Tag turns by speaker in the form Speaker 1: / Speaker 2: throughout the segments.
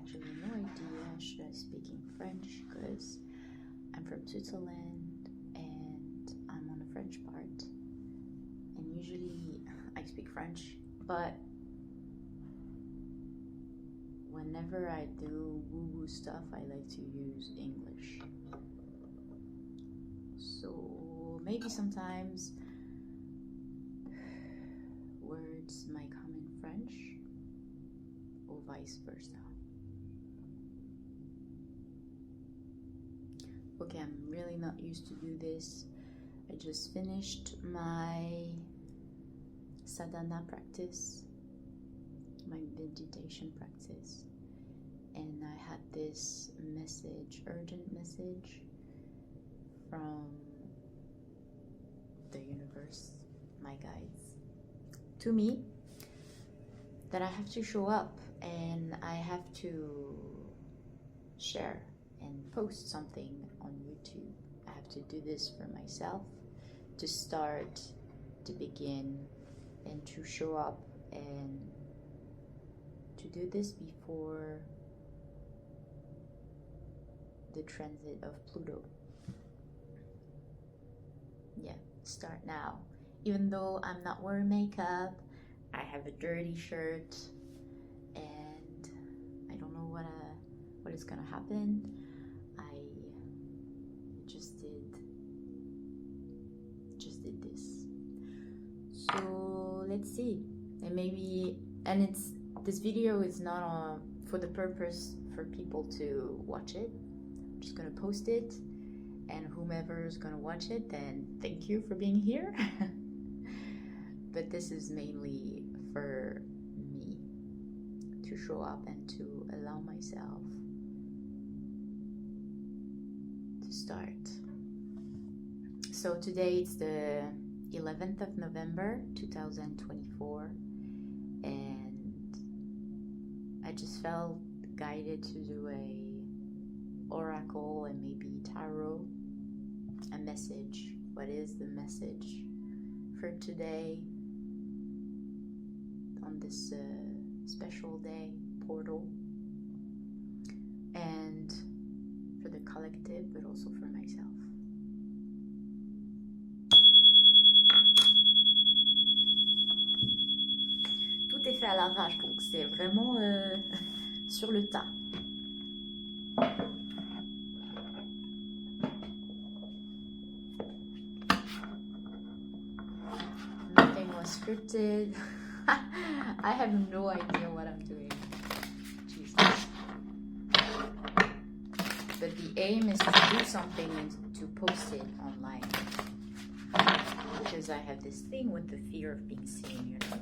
Speaker 1: actually no idea should I speak in French because I'm from Switzerland and I'm on the French part, and usually I speak French, but whenever I do woo-woo stuff, I like to use English. So maybe sometimes words might come in French or vice versa. Okay, I'm really not used to do this. I just finished my sadhana practice, my meditation practice, and I had this message, urgent message from the universe, my guides, to me, that I have to show up and I have to share and post something on YouTube. I have to do this for myself, to start, to begin, and to show up, and to do this before the transit of Pluto. Yeah, start now. Even though I'm not wearing makeup, I have a dirty shirt, and I don't know what is gonna happen. I just did this. So let's see. And maybe, and this video is not for the purpose for people to watch it. I'm just gonna post it, and whomever is gonna watch it, then thank you for being here. But this is mainly for me to show up and to allow myself to start. So today it's the 11th of November 2024, and I just felt guided to do a oracle and maybe tarot, a message. What is the message for today on this special day, portal, and for the collective, but also for myself. Tout est fait à l'arrache, donc c'est vraiment sur le tas. Nothing was scripted. I have no idea what I'm doing. Jesus. But the aim is to do something and to post it online. Because I have this thing with the fear of being seen, you know.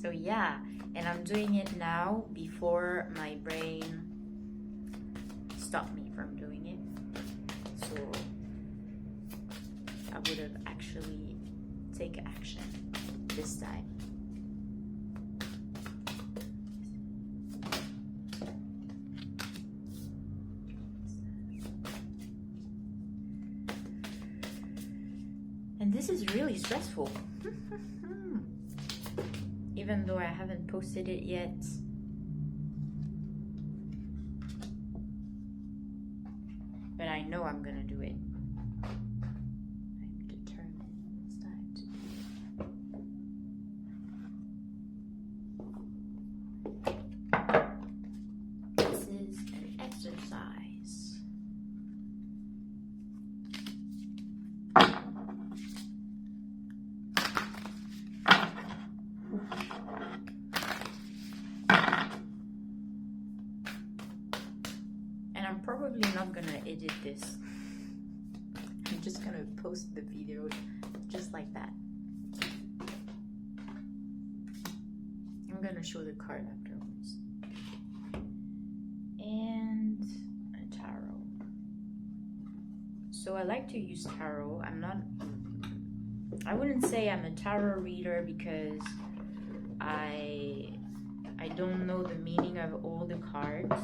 Speaker 1: So yeah, and I'm doing it now before my brain stopped me from doing it. So I would have actually taken action this time. And this is really stressful. Even though I haven't posted it yet. But I know I'm gonna do it. I'm determined. It's time to do it. This is an exercise. And I'm probably not gonna edit this. I'm just gonna post the video just like that. I'm gonna show the card afterwards. And a tarot. So I like to use tarot. I wouldn't say I'm a tarot reader because I don't know the meaning of all the cards.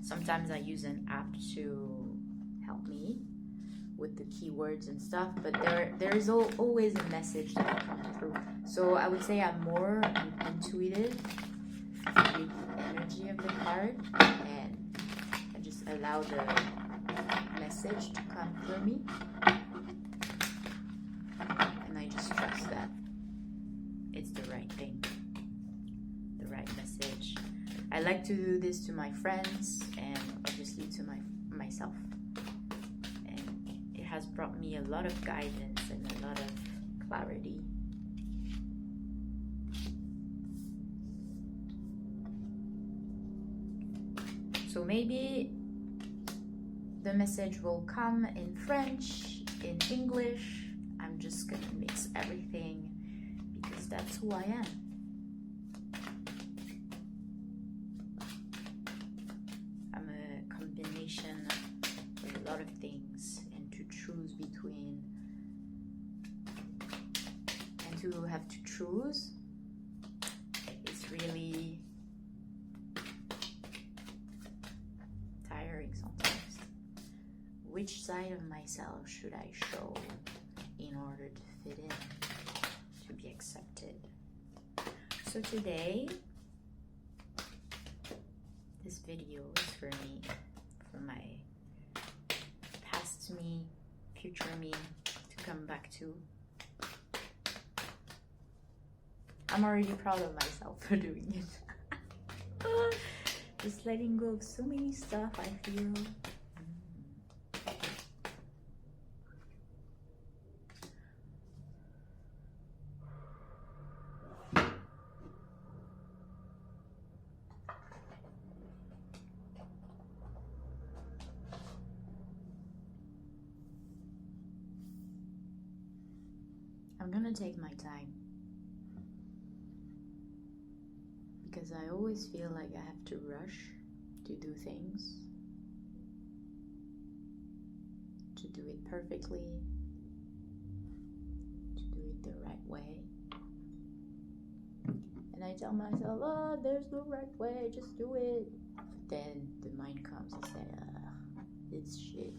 Speaker 1: Sometimes I use an app to help me with the keywords and stuff, but there is always a message that comes through. So I would say I'm more intuitive read the energy of the card, and I just allow the message to come through me, and I just trust that it's the right thing, the right message. I like to do this to my friends and obviously to myself, and it has brought me a lot of guidance and a lot of clarity. So maybe the message will come in French, in English. I'm just gonna mix everything because that's who I am. I'm a combination of a lot of things, and to choose between, and to have to choose, it's really tiring sometimes. Which side of myself should I show in order to fit in, to be accepted? So today, this video is for me, for my past me, future me to come back to. I'm already proud of myself for doing it. Just letting go of so many stuff, I feel. I'm gonna take my time, because I always feel like I have to rush to do things, to do it perfectly, to do it the right way. And I tell myself, oh, there's no right way, just do it. But then the mind comes and says, it's shit.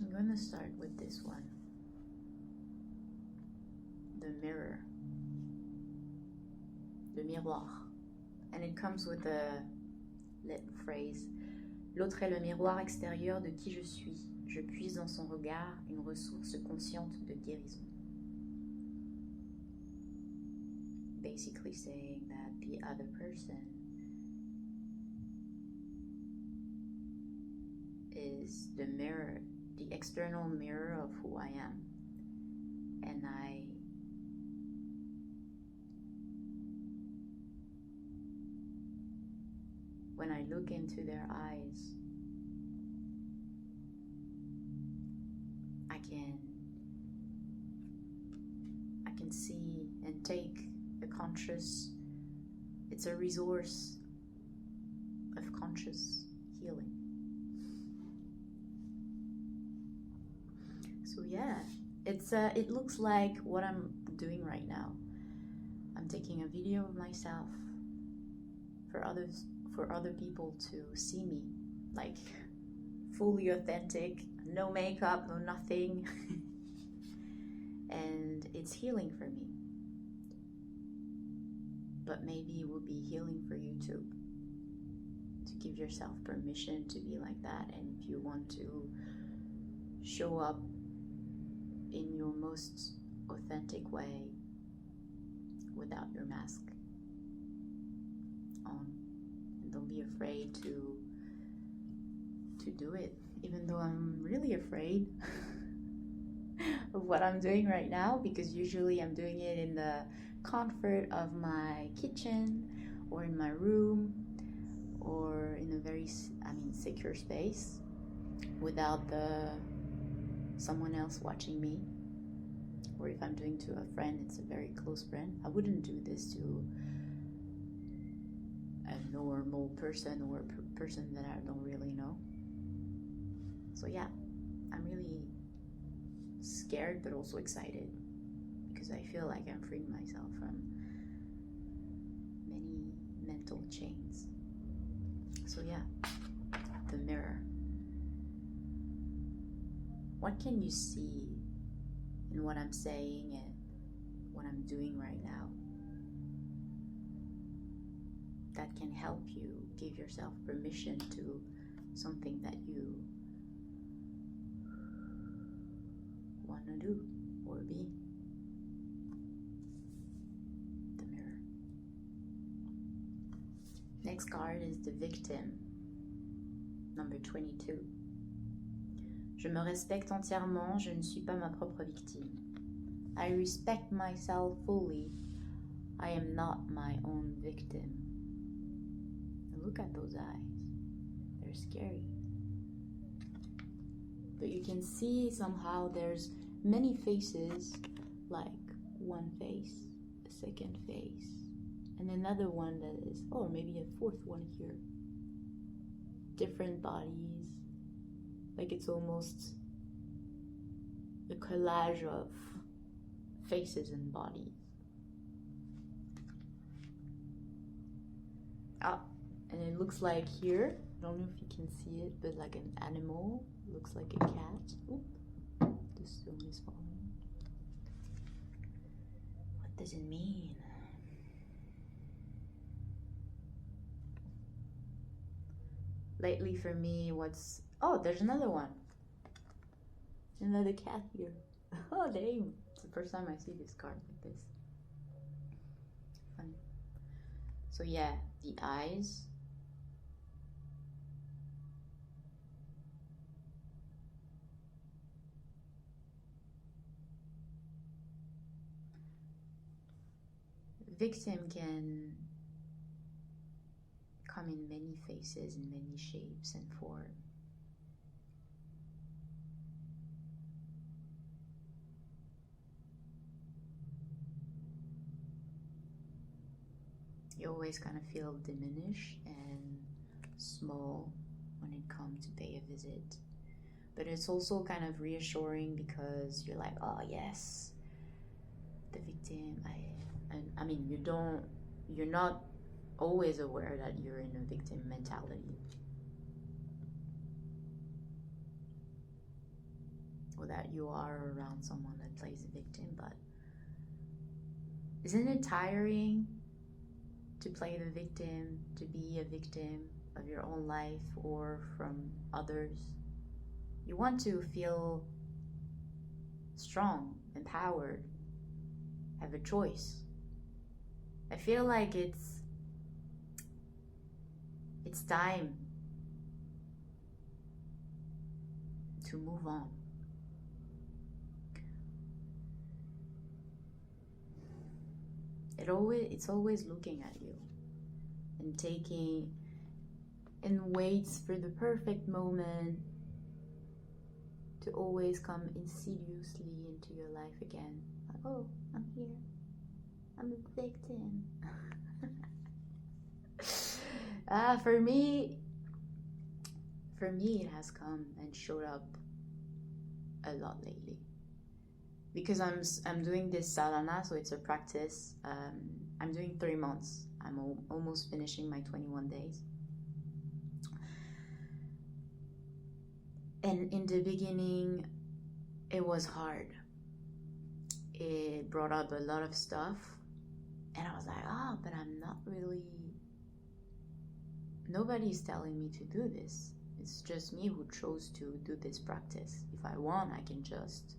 Speaker 1: I'm going to start with this one, the mirror, le miroir, and it comes with a little phrase: l'autre est le miroir extérieur de qui je suis. Je puise dans son regard une ressource consciente de guérison. Basically saying that the other person is the mirror, the external mirror of who I am. And when I look into their eyes, I can see and take a conscious, it's a resource of conscious healing. So yeah, it looks like what I'm doing right now. I'm taking a video of myself for other people to see me, like fully authentic, no makeup, no nothing. And it's healing for me. But maybe it will be healing for you too. To give yourself permission to be like that, and if you want to show up in your most authentic way without your mask on. And don't be afraid to do it, even though I'm really afraid of what I'm doing right now, because usually I'm doing it in the comfort of my kitchen or in my room or in a very secure space without someone else watching me. Or if I'm doing to a friend, it's a very close friend. I wouldn't do this to a normal person or a person that I don't really know. So yeah, I'm really scared but also excited because I feel like I'm freeing myself from many mental chains. So yeah, the mirror. What can you see in what I'm saying and what I'm doing right now that can help you give yourself permission to something that you want to do or be? The mirror. Next card is the victim, number 22. Je me respecte entièrement, je ne suis pas ma propre victime. I respect myself fully. I am not my own victim. Look at those eyes. They're scary. But you can see somehow there's many faces, like one face, a second face, and another one that is, or maybe a fourth one here. Different bodies. Like it's almost a collage of faces and bodies. And it looks like here, I don't know if you can see it, but like an animal, looks like a cat. Oop, the stone is falling. What does it mean? Lately for me, oh, there's another one. Another cat here. Oh, damn. It's the first time I see this card like this. Funny. So yeah, the eyes. Victim can come in many faces, in many shapes and forms. You always kind of feel diminished and small when it comes to pay a visit. But it's also kind of reassuring because you're like, oh yes, the victim. I mean, you're not always aware that you're in a victim mentality. Or that you are around someone that plays a victim, but isn't it tiring to play the victim, to be a victim of your own life or from others? You want to feel strong, empowered, have a choice. I feel like it's time to move on. It's always looking at you and taking and waits for the perfect moment to always come insidiously into your life again. Like, oh, I'm here. I'm a victim. For me, it has come and showed up a lot lately. Because I'm doing this sadhana, so it's a practice. I'm doing 3 months. I'm almost finishing my 21 days. And in the beginning, it was hard. It brought up a lot of stuff. And I was like, but I'm not really... Nobody's telling me to do this. It's just me who chose to do this practice. If I want, I can just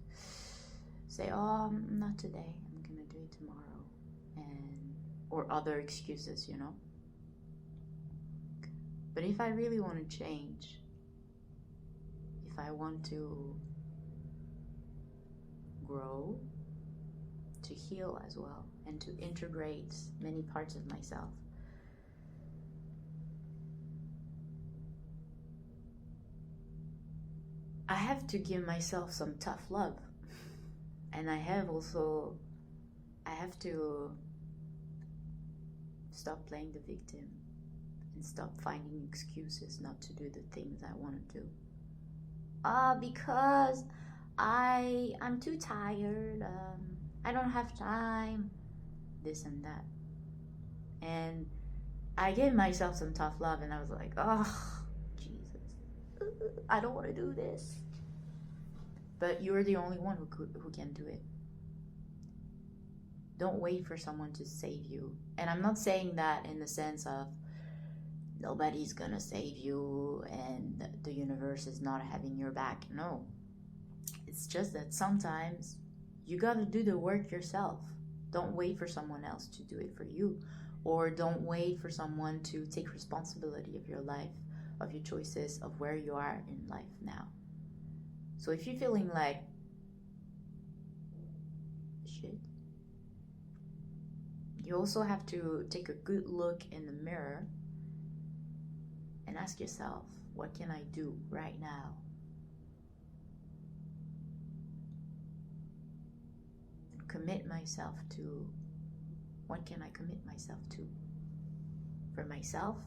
Speaker 1: say, not today. I'm gonna do it tomorrow. Or other excuses, you know. But if I really want to change, if I want to grow, to heal as well, and to integrate many parts of myself, I have to give myself some tough love. And I have to stop playing the victim. and stop finding excuses not to do the things I want to do. Because I'm too tired. I don't have time. This and that. And I gave myself some tough love, and I was like, oh, Jesus, I don't want to do this. But you're the only one who can do it. Don't wait for someone to save you. And I'm not saying that in the sense of nobody's gonna save you and the universe is not having your back. No. It's just that sometimes you gotta do the work yourself. Don't wait for someone else to do it for you. Or don't wait for someone to take responsibility of your life, of your choices, of where you are in life now. So if you're feeling like shit, you also have to take a good look in the mirror and ask yourself, what can I do right now? And commit myself to, what can I commit myself to? For myself,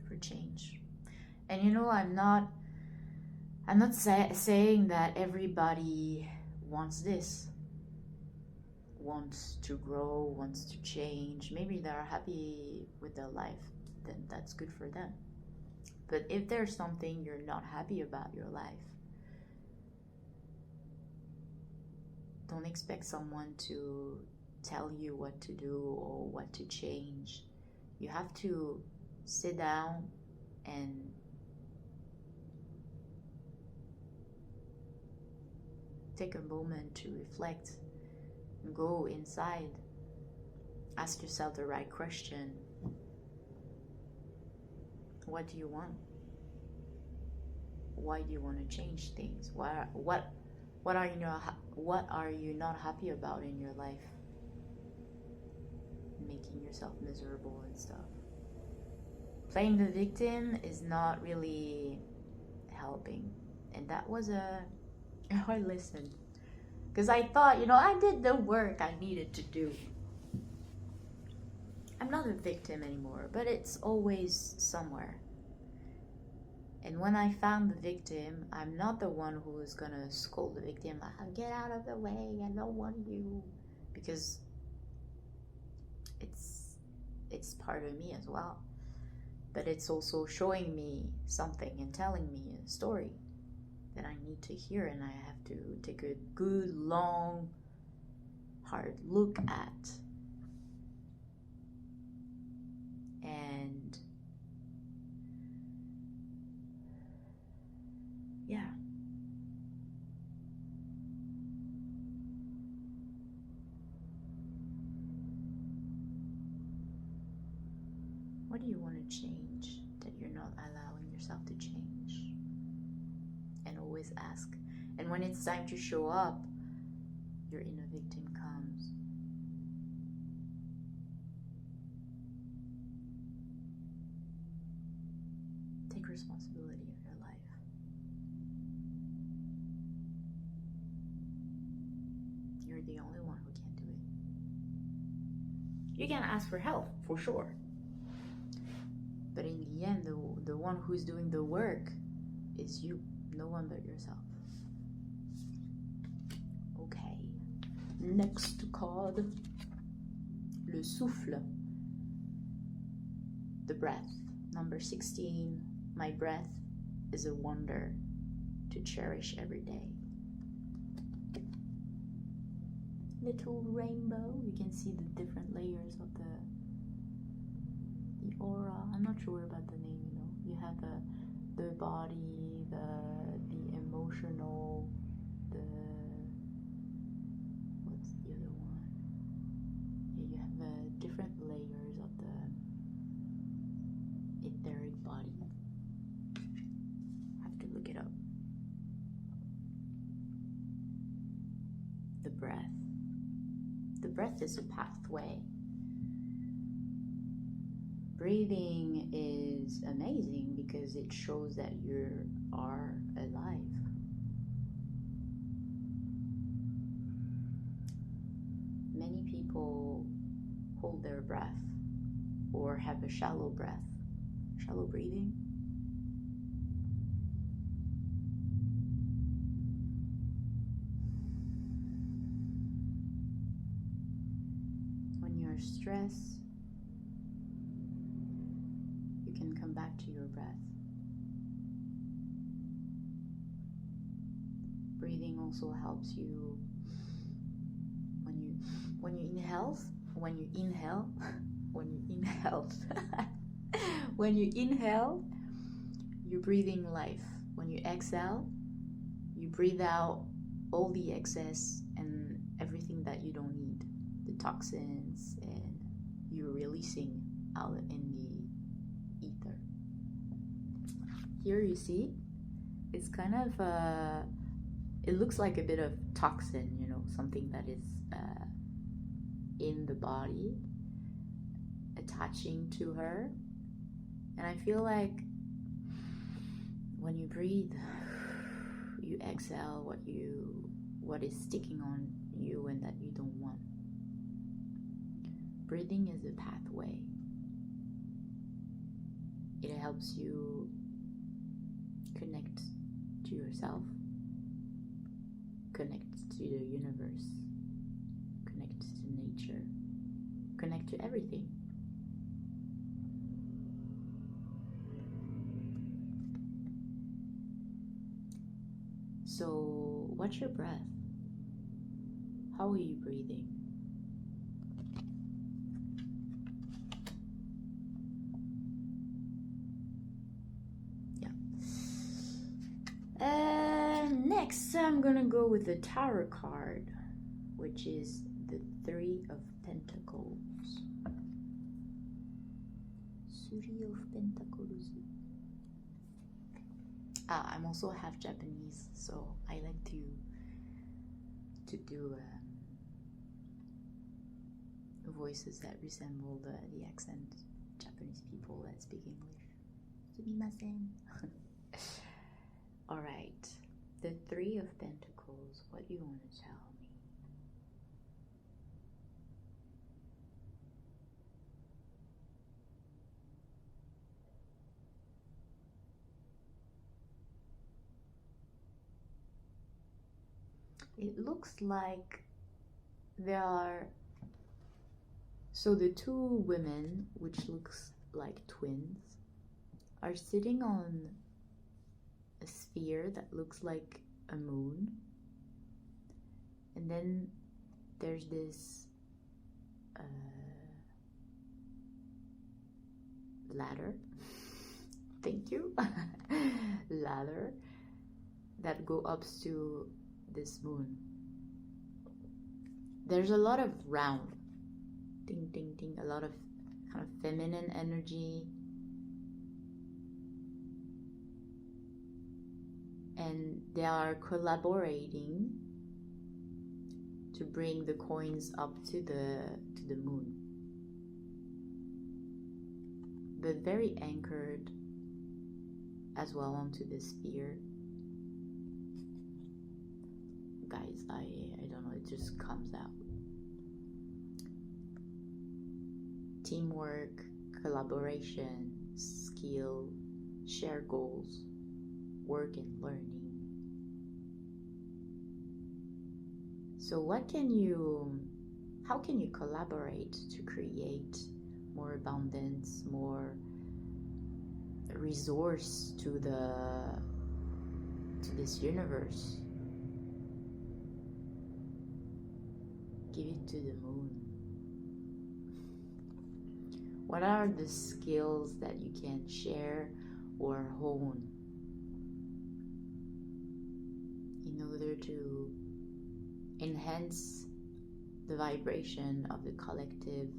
Speaker 1: for change. And you know, I'm not saying that everybody wants this, wants to grow, wants to change. Maybe they're happy with their life, then that's good for them. But if there's something you're not happy about your life, don't expect someone to tell you what to do or what to change. You have to sit down and take a moment to reflect and go inside. Ask yourself the right question. What do you want? Why do you want to change things? What are you not happy about in your life? Making yourself miserable and stuff. Playing the victim is not really helping. And that was a hard lesson. Because I thought, I did the work I needed to do. I'm not a victim anymore, but it's always somewhere. And when I found the victim, I'm not the one who is gonna scold the victim like, get out of the way, I don't want you. Because it's part of me as well. But it's also showing me something and telling me a story that I need to hear, and I have to take a good, long, hard look at. And yeah. What do you want to change that you're not allowing yourself to change? And always ask. And when it's time to show up, your inner victim comes. Take responsibility of your life. You're the only one who can do it. You can ask for help, for sure. But in the end, the one who's doing the work is you, no one but yourself. Okay. Next card. Le souffle. The breath. Number 16. My breath is a wonder to cherish every day. Little rainbow. You can see the different layers of the aura. I'm not sure about the name, You have the body, the emotional, what's the other one? Yeah, you have different layers of the etheric body. I have to look it up. The breath. The breath is a pathway. Breathing is amazing because it shows that you are alive. Many people hold their breath or have a shallow breath, shallow breathing. When you're stressed, you can come back to your breath. Breathing also helps you when you inhale, when you inhale, you're breathing life. When you exhale, you breathe out all the excess and everything that you don't need, the toxins, and you're releasing out in the ether. Here you see, it's kind of it looks like a bit of toxin, you know, something that is in the body attaching to her. And I feel like when you breathe, you exhale what is sticking on you and that you don't want. Breathing is a pathway. It helps you connect to yourself, connect to the universe, connect to nature, connect to everything. So, watch your breath. How are you breathing? Yeah. Next, I'm gonna go with the Tower card, which is the Three of Pentacles. Three of Pentacles. I'm also half Japanese, so I like to do voices that resemble the accent Japanese people that speak English. Sumimasen. All right, the Three of Pentacles. What do you want to tell me? It looks like there are, so the two women, which looks like twins, are sitting on a sphere that looks like a moon. And then there's this ladder. Thank you. Ladder that go up to this moon. There's a lot of round, ding ding ding, a lot of kind of feminine energy, and they are collaborating to bring the coins up to the moon, but very anchored as well onto the sphere. Guys, I don't know, it just comes out. Teamwork, collaboration, skill, share goals, work and learning. So how can you collaborate to create more abundance, more resource to this universe? Give it to the moon. What are the skills that you can share or hone in order to enhance the vibration of the collective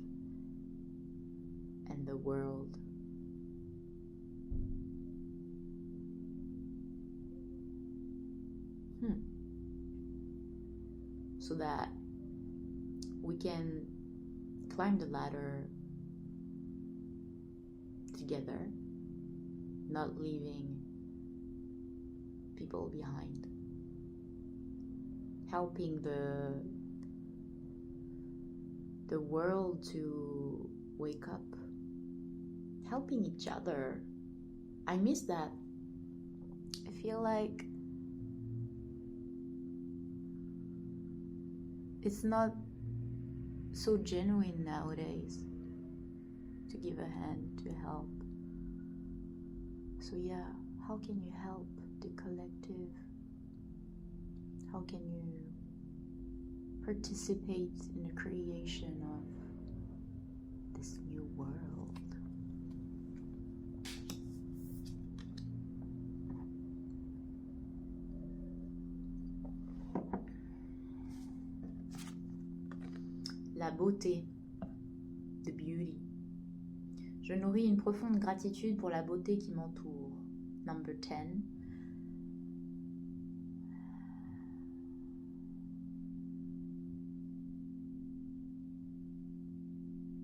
Speaker 1: and the world? So that we can climb the ladder together, not leaving people behind, helping the world to wake up helping each other. I miss that. I feel like it's not so genuine nowadays to give a hand, to help. So yeah, how can you help the collective? How can you participate in the creation of this new world? La beauté, the beauty. Je nourris une profonde gratitude pour la beauté qui m'entoure. Number 10.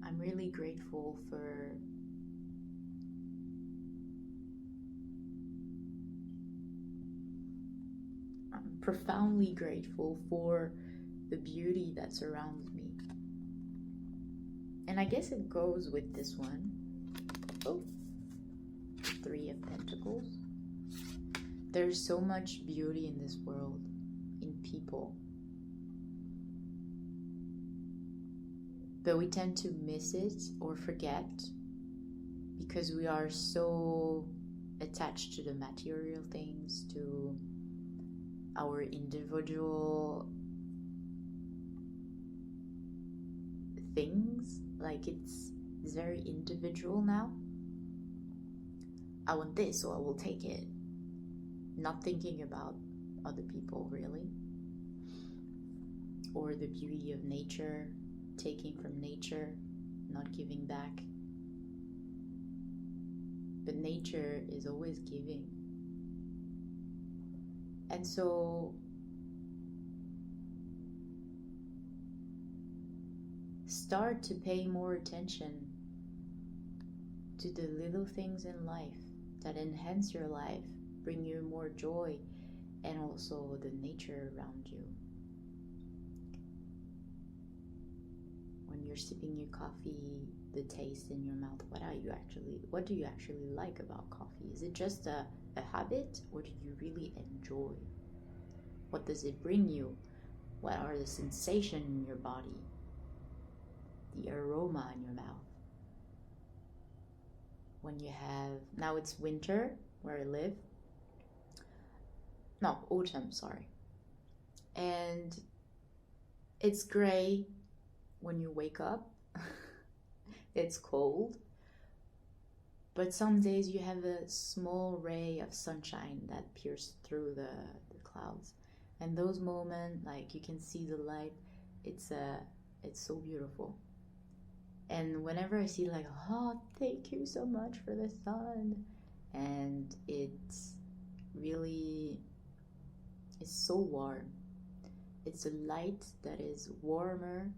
Speaker 1: I'm really grateful for I'm profoundly grateful for the beauty that surrounds me. And I guess it goes with this one. Oh, 3 of Pentacles. There's so much beauty in this world, in people. But we tend to miss it or forget because we are so attached to the material things, to our individual things. Like it's very individual now. I want this, so I will take it. Not thinking about other people really. Or the beauty of nature, taking from nature, not giving back. But nature is always giving. And so start to pay more attention to the little things in life that enhance your life, bring you more joy, and also the nature around you. When you're sipping your coffee, the taste in your mouth, what do you actually like about coffee? Is it just a habit, or do you really enjoy? What does it bring you? What are the sensations in your body? The aroma in your mouth. When you have, now it's winter where I live. No, autumn, sorry. And it's gray when you wake up. It's cold. But some days you have a small ray of sunshine that pierces through the clouds. And those moments, like you can see the light, it's so beautiful. And whenever I see like, oh, thank you so much for the sun. And it's so warm. It's a light that is warmer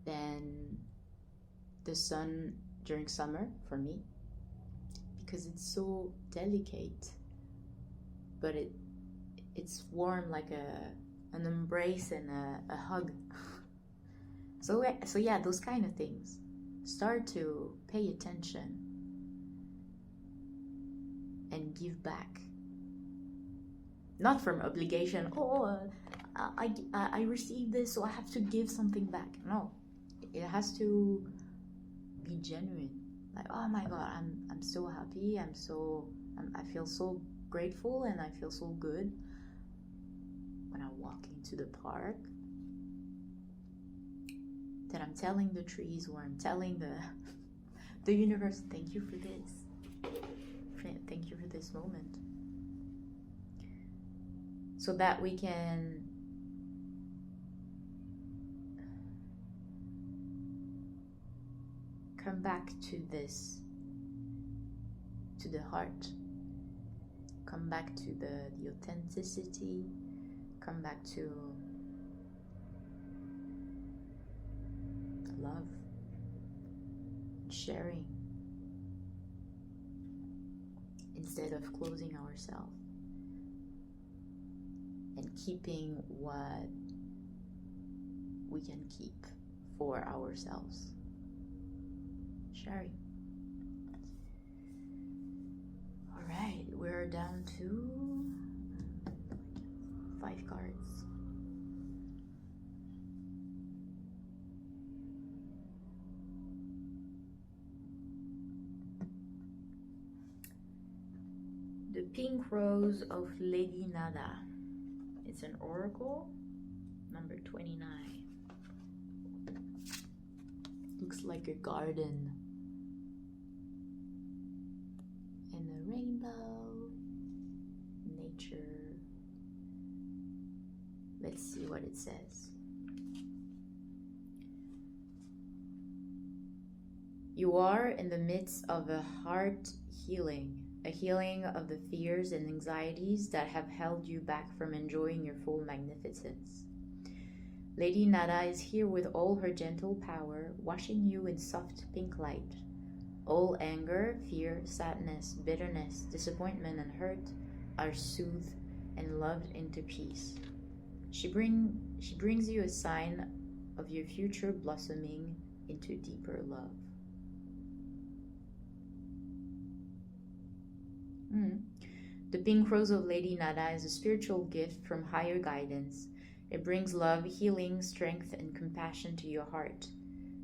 Speaker 1: than the sun during summer for me. Because it's so delicate. But it's warm like an embrace and a hug. So yeah, those kind of things. Start to pay attention and give back. Not from obligation. Oh, I received this, so I have to give something back. No, it has to be genuine. Like, oh my God, I'm so happy. I feel so grateful, and I feel so good when I walk into the park. That I'm telling the trees, or I'm telling the universe, thank you for this. Thank you for this moment. So that we can come back to this, to the heart. Come back to the authenticity. Come back to love, sharing, instead of closing ourselves and keeping what we can keep for ourselves. Sharing. down to 5 cards. The Pink Rose of Lady Nada. It's an oracle, number 29. Looks like a garden. And a rainbow. Nature. Let's see what it says. You are in the midst of a heart healing. A healing of the fears and anxieties that have held you back from enjoying your full magnificence. Lady Nada is here with all her gentle power, washing you in soft pink light. All anger, fear, sadness, bitterness, disappointment, and hurt are soothed and loved into peace. She brings you a sign of your future blossoming into deeper love. The Pink Rose of Lady Nada is a spiritual gift from higher guidance. It brings love, healing, strength, and compassion to your heart.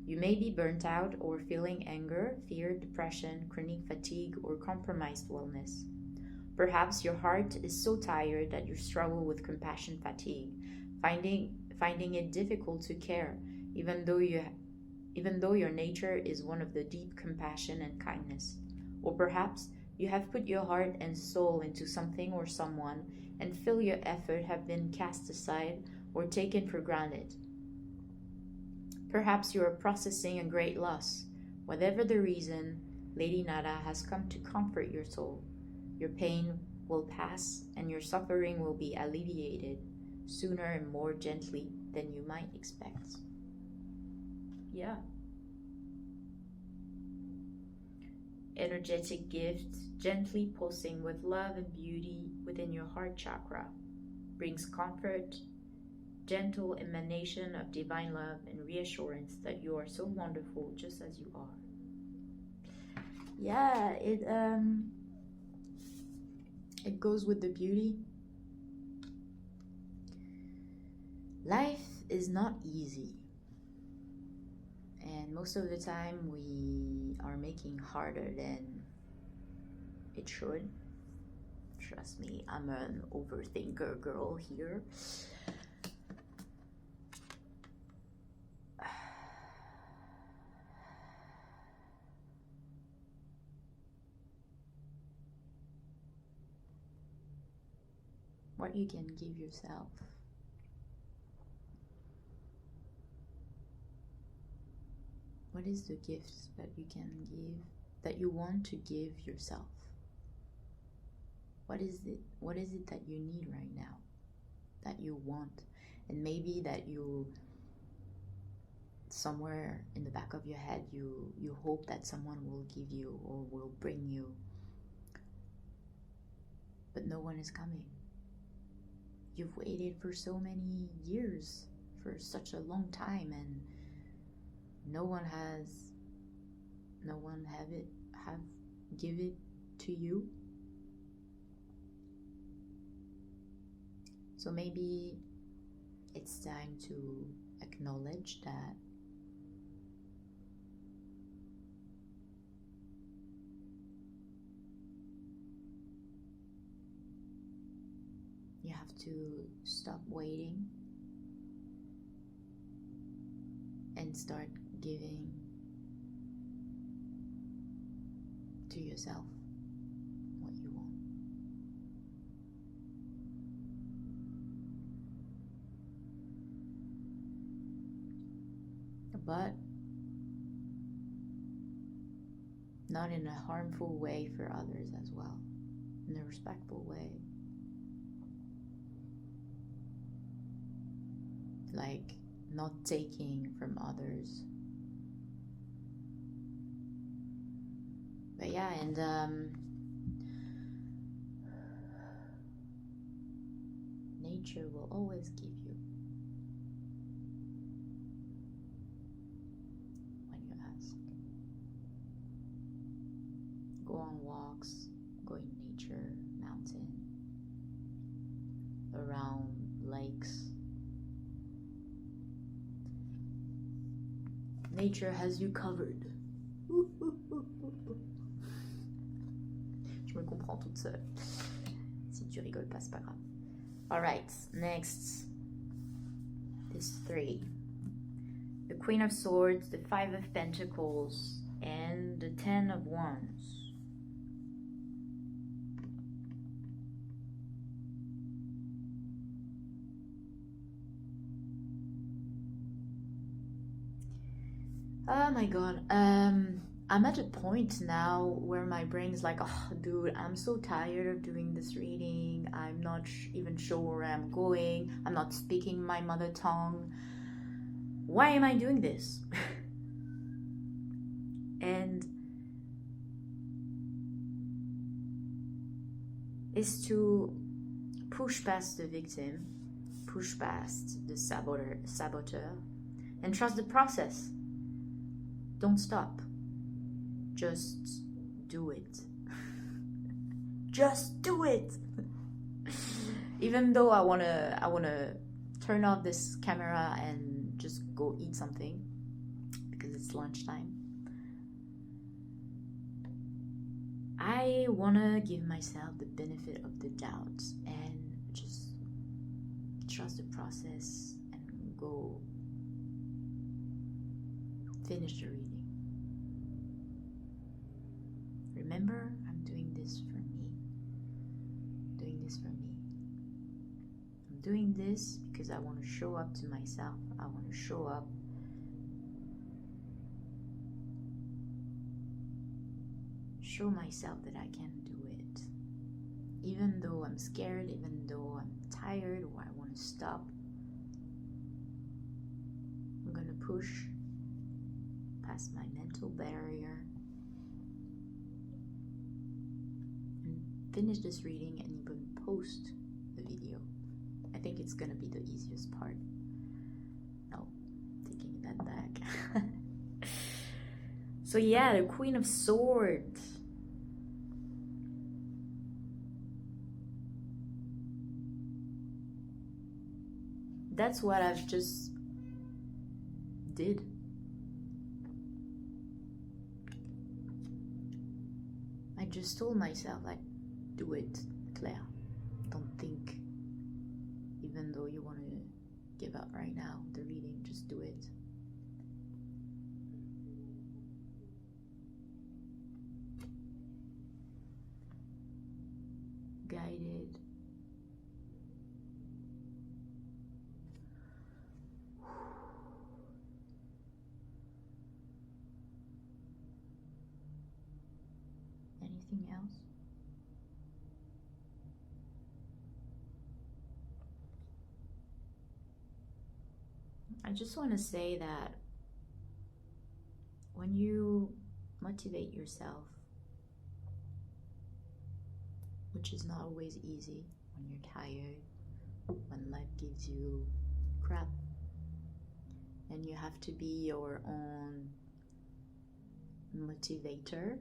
Speaker 1: You may be burnt out or feeling anger, fear, depression, chronic fatigue, or compromised wellness. Perhaps your heart is so tired that you struggle with compassion fatigue, finding it difficult to care, even though your nature is one of the deep compassion and kindness. Or perhaps you have put your heart and soul into something or someone and feel your effort have been cast aside or taken for granted. Perhaps you are processing a great loss. Whatever the reason, Lady Nada has come to comfort your soul. Your pain will pass and your suffering will be alleviated sooner and more gently than you might expect. Yeah. Energetic gift, gently pulsing with love and beauty within your heart chakra, brings comfort, gentle emanation of divine love and reassurance that you are so wonderful just as you are. Yeah, it goes with the beauty. Life is not easy. And most of the time we are making harder than it should. Trust me, I'm an overthinker girl here. What you can give yourself. What is the gift that you can give, that you want to give yourself? What is it that you need right now, that you want? And maybe that you, somewhere in the back of your head, you hope that someone will give you or will bring you. But no one is coming. You've waited for so many years, for such a long time, and no one have give it to you. So maybe it's time to acknowledge that you have to stop waiting and start giving to yourself what you want. But not in a harmful way for others as well, in a respectful way. Like not taking from others. But yeah, and nature will always give you when you ask. Go on walks, go in nature, mountain, around lakes. Nature has you covered. Je me comprends toute seule. Si tu rigoles pas, c'est pas grave. Alright, next. This 3. The Queen of Swords, the 5 of Pentacles, and the 10 of Wands. Oh my god. I'm at a point now where my brain is like, oh dude, I'm so tired of doing this reading. I'm not even sure where I'm going. I'm not speaking my mother tongue. Why am I doing this? And is to push past the victim, push past the saboteur, and trust the process. Don't stop. Just do it. Just do it. Even though I wanna turn off this camera and just go eat something because it's lunchtime. I wanna give myself the benefit of the doubt and just trust the process and go finish the reading. Remember, I'm doing this for me. Doing this for me. I'm doing this because I want to show up to myself. I want to show up. Show myself that I can do it. Even though I'm scared, even though I'm tired or I want to stop, I'm going to push past my mental barrier and finish this reading and even post the video. I think it's gonna be the easiest part. No, taking that back. So yeah, the Queen of Swords. That's what I've just did. I just told myself, like, do it, Claire. Don't think. Even though you want to give up right now, the reading, just do it. Guided. Anything else? I just want to say that when you motivate yourself, which is not always easy when you're tired, when life gives you crap, and you have to be your own motivator,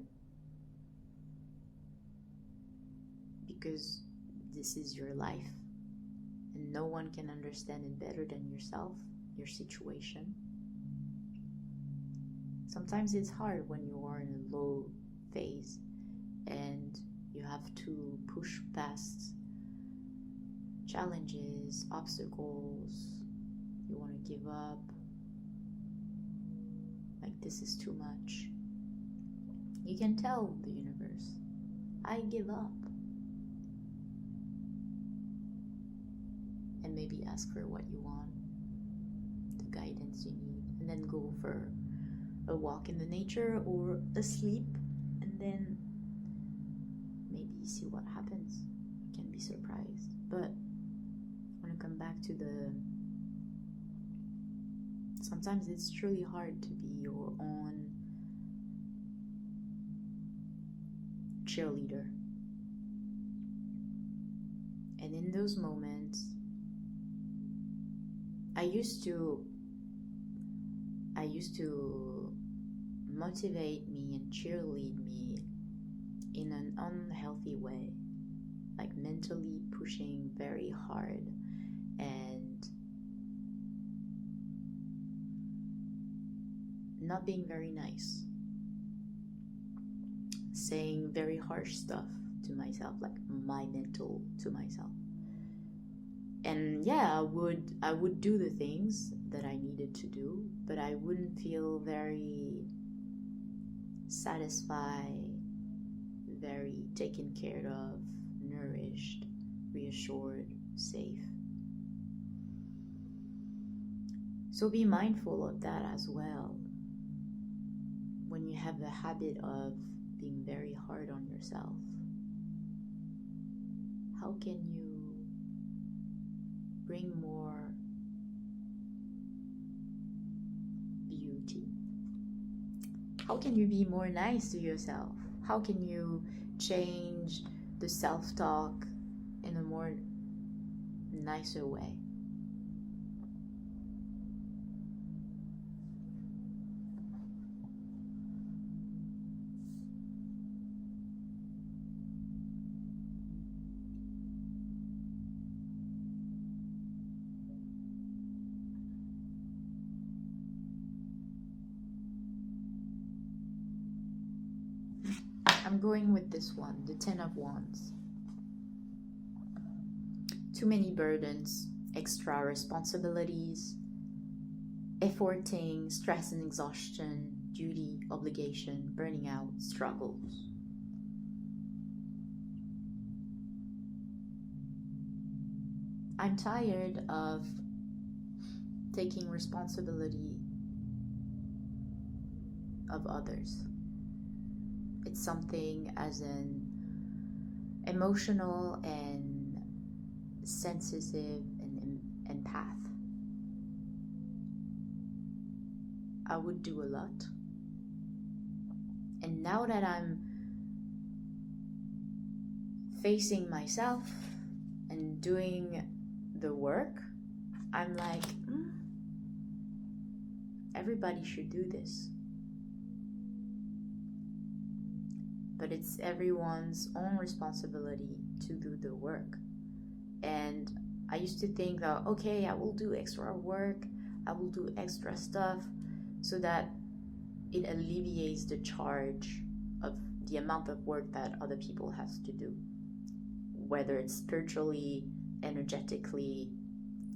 Speaker 1: because this is your life and no one can understand it better than yourself, your situation. Sometimes it's hard when you are in a low phase and you have to push past challenges, obstacles, you want to give up, like this is too much. You can tell the universe, I give up. And maybe ask for what you want, the guidance you need, and then go for a walk in the nature or a sleep, and then maybe see what happens. You can be surprised. But I want to come back to sometimes it's truly hard to be your own cheerleader. And in those moments, I used to motivate me and cheerlead me in an unhealthy way. like mentally pushing very hard and not being very nice, saying very harsh stuff to myself, like my mental to myself. And yeah, I would do the things that I needed to do, but I wouldn't feel very satisfied, very taken care of, nourished, reassured, safe. So be mindful of that as well. When you have the habit of being very hard on yourself, how can you bring more beauty? How can you be more nice to yourself? How can you change the self-talk in a more nicer way? I'm going with this one, the 10 of Wands. Too many burdens, extra responsibilities, efforting, stress and exhaustion, duty, obligation, burning out, struggles. I'm tired of taking responsibility of others. It's something as an emotional and sensitive and empath. I would do a lot. And now that I'm facing myself and doing the work, I'm like, everybody should do this. But it's everyone's own responsibility to do the work. And I used to think that, okay, I will do extra work, I will do extra stuff so that it alleviates the charge of the amount of work that other people have to do, whether it's spiritually, energetically,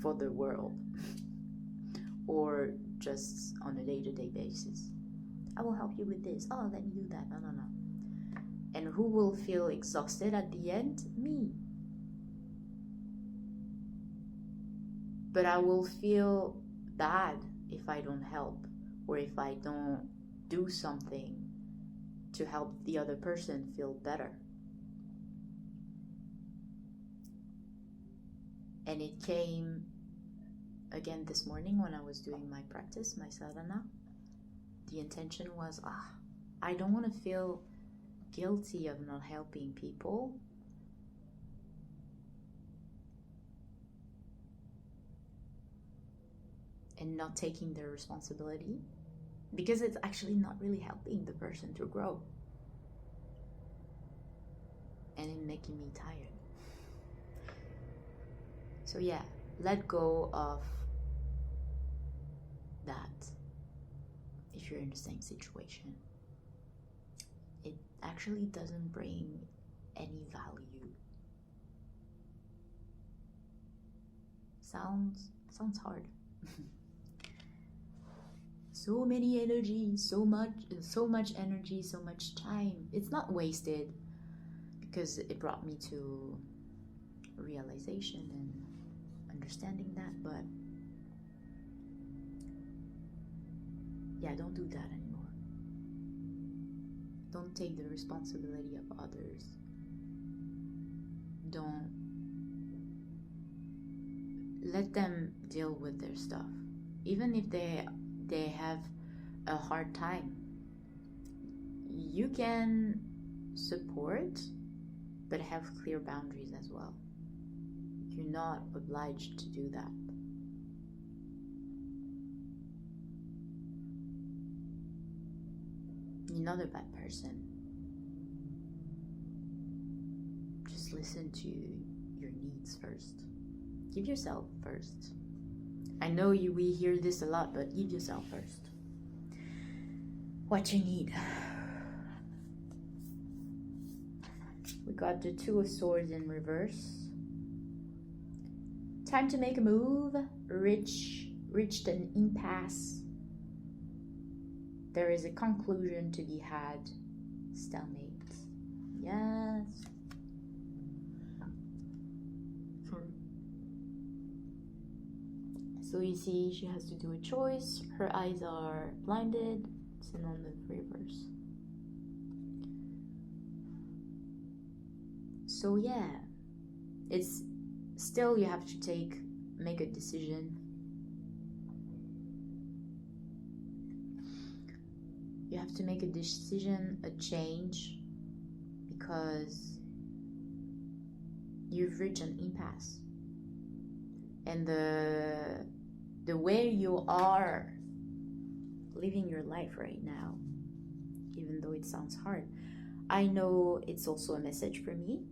Speaker 1: for the world, or just on a day-to-day basis. I will help you with this. Oh, let me do that. No. And who will feel exhausted at the end? Me. But I will feel bad if I don't help, or if I don't do something to help the other person feel better. And it came again this morning when I was doing my practice, my sadhana. The intention was, I don't want to feel guilty of not helping people. And not taking their responsibility, because it's actually not really helping the person to grow. And it's making me tired. So yeah, let go of that if you're in the same situation. It actually doesn't bring any value. Sounds hard. So many energy, so much energy, so much time. It's not wasted, because it brought me to realization and understanding that. But yeah, don't do that anymore. Don't take the responsibility of others. Don't let them deal with their stuff, even if they have a hard time. You can support, but have clear boundaries as well. You're not obliged to do that. You're not a bad person. Just just listen to your needs first. Give yourself first. I know we hear this a lot, but give yourself first what you need. We got the Two of Swords in reverse. Time to make a move. Reached an impasse. There is a conclusion to be had. Stalemate. Yes. So you see, she has to do a choice. Her eyes are blinded. It's in on the reverse. So yeah, it's still, you have to make a decision. You have to make a decision, a change, because you've reached an impasse. And the way you are living your life right now, even though it sounds hard, I know it's also a message for me.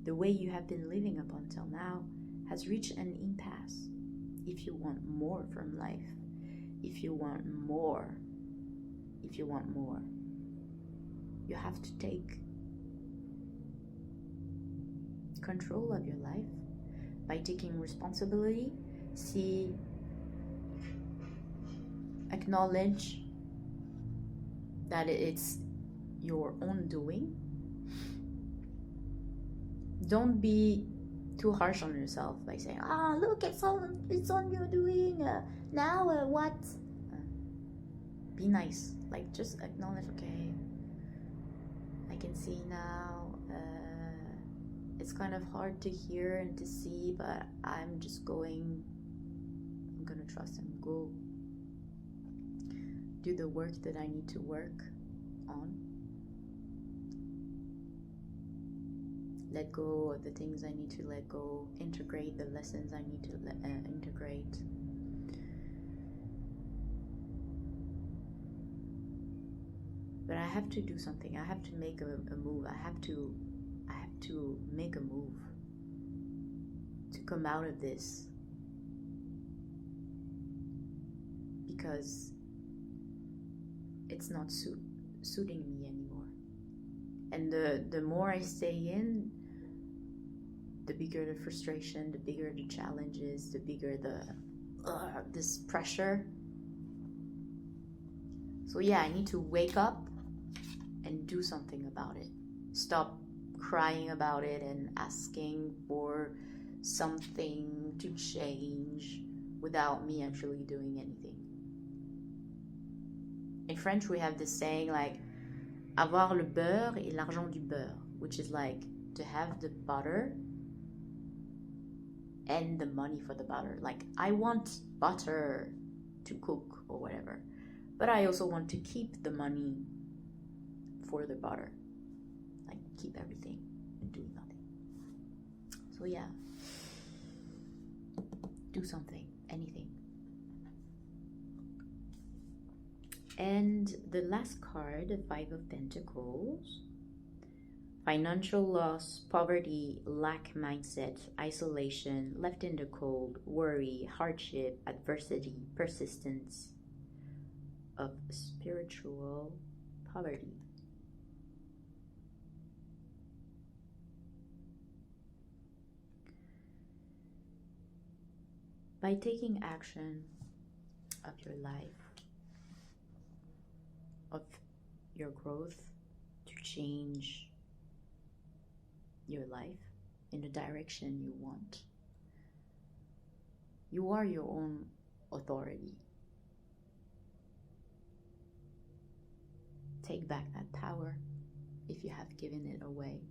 Speaker 1: The way you have been living up until now has reached an impasse. If you want more from life, if you want more, you have to take control of your life by taking responsibility. Acknowledge that it's your own doing. Don't be too harsh on yourself by saying, look, it's on your doing, now what? Be nice, like just acknowledge, okay, I can see now, it's kind of hard to hear and to see, but I'm gonna trust and go do the work that I need to work on. Let go of the things I need to let go, integrate the lessons I need to integrate. But I have to do something. I have to make a move. I have to make a move to come out of this, because it's not suiting me anymore. And the more I stay in, the bigger the frustration, the bigger the challenges, the bigger this pressure. So yeah, I need to wake up and do something about it. Stop crying about it and asking for something to change without me actually doing anything. In French, we have this saying like, avoir le beurre et l'argent du beurre, which is like to have the butter and the money for the butter. Like, I want butter to cook or whatever, but I also want to keep the money for the butter. Like, keep everything and do nothing. So yeah, do something, anything. And the last card, the Five of Pentacles. Financial loss, poverty, lack mindset, isolation, left in the cold, worry, hardship, adversity, persistence of spiritual poverty. By taking action of your life, of your growth, to change your life in the direction you want, you are your own authority. Take back that power if you have given it away.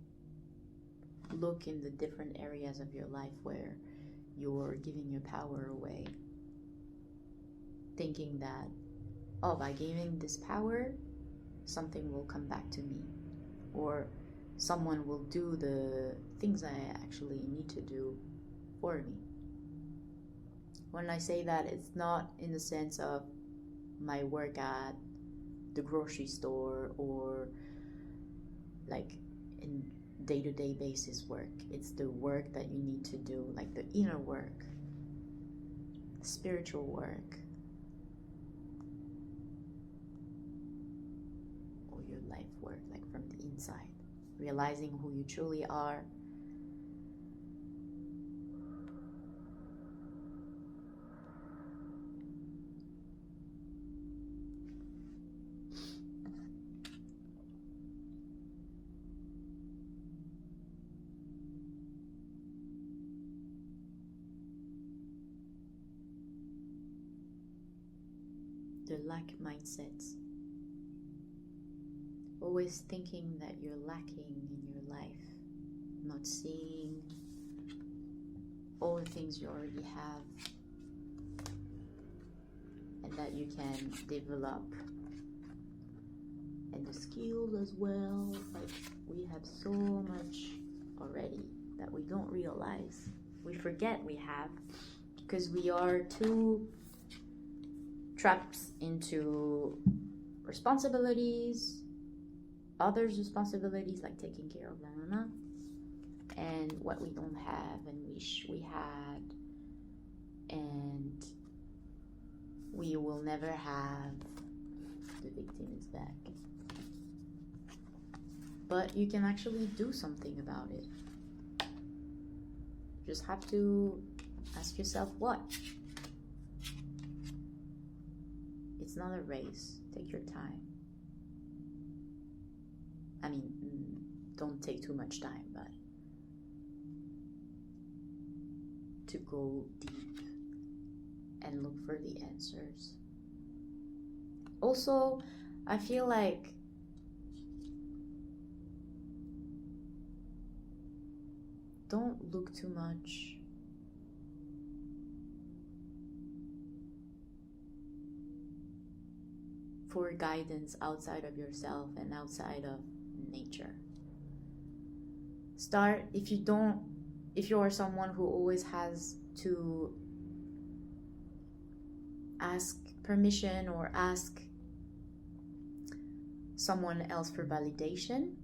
Speaker 1: Look in the different areas of your life where you're giving your power away, thinking that, by giving this power, something will come back to me, or someone will do the things I actually need to do for me. When I say that, it's not in the sense of my work at the grocery store, or like in day-to-day basis work. It's the work that you need to do, like the inner work, spiritual work, or your life work, like from the inside, realizing who you truly are. The lack mindsets. Always thinking that you're lacking in your life, not seeing all the things you already have and that you can develop, and the skills as well. Like, we have so much already that we don't realize. We forget we have, because we are too trapped into responsibilities, others' responsibilities, like taking care of them, and what we don't have and wish we had, and we will never have. The victim is back. But you can actually do something about it. You just have to ask yourself what. It's not a race. Take your time. I mean, don't take too much time, but to go deep and look for the answers. Also, I feel like don't look too much for guidance outside of yourself and outside of nature. Start, if you are someone who always has to ask permission or ask someone else for validation,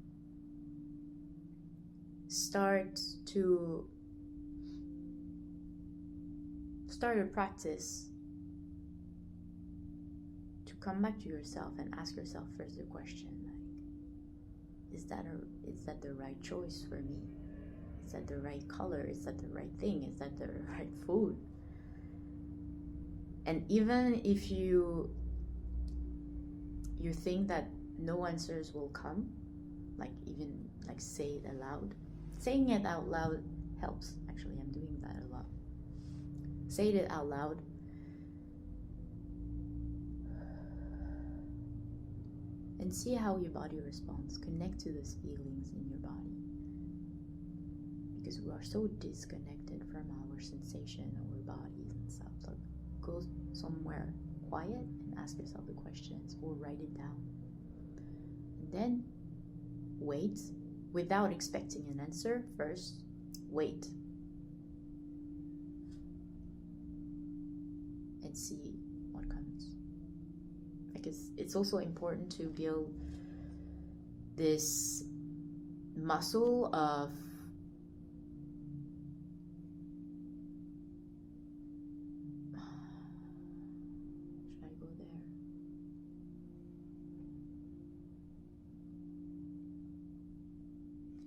Speaker 1: start a practice to come back to yourself and ask yourself first the question, like, is that the right choice for me? Is that the right color? Is that the right thing? Is that the right food? And even if you think that no answers will come, like, even like say it aloud. Saying it out loud helps. Actually, I'm doing that a lot. Say it out loud. And see how your body responds. Connect to those feelings in your body. Because we are so disconnected from our sensation, our bodies and stuff. So go somewhere quiet and ask yourself the questions, or write it down. And then wait, without expecting an answer. First, wait. And see what comes. Because it's also important to build this muscle of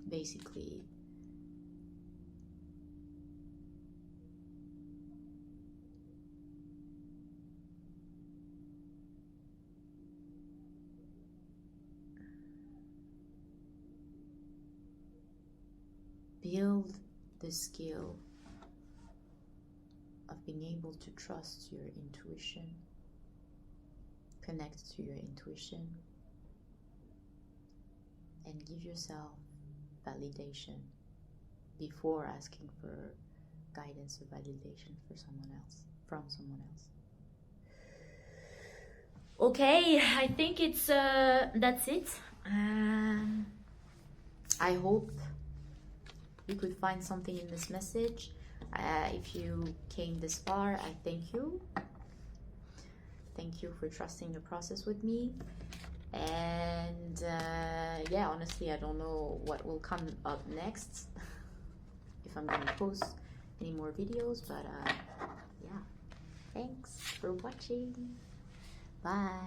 Speaker 1: basically build the skill of being able to trust your intuition, connect to your intuition, and give yourself validation before asking for guidance or validation from someone else. Okay, I think it's that's it. I hope you could find something in this message. If you came this far, I thank you. Thank you for trusting the process with me. And yeah, honestly, I don't know what will come up next, if I'm gonna post any more videos, but yeah, thanks for watching. Bye.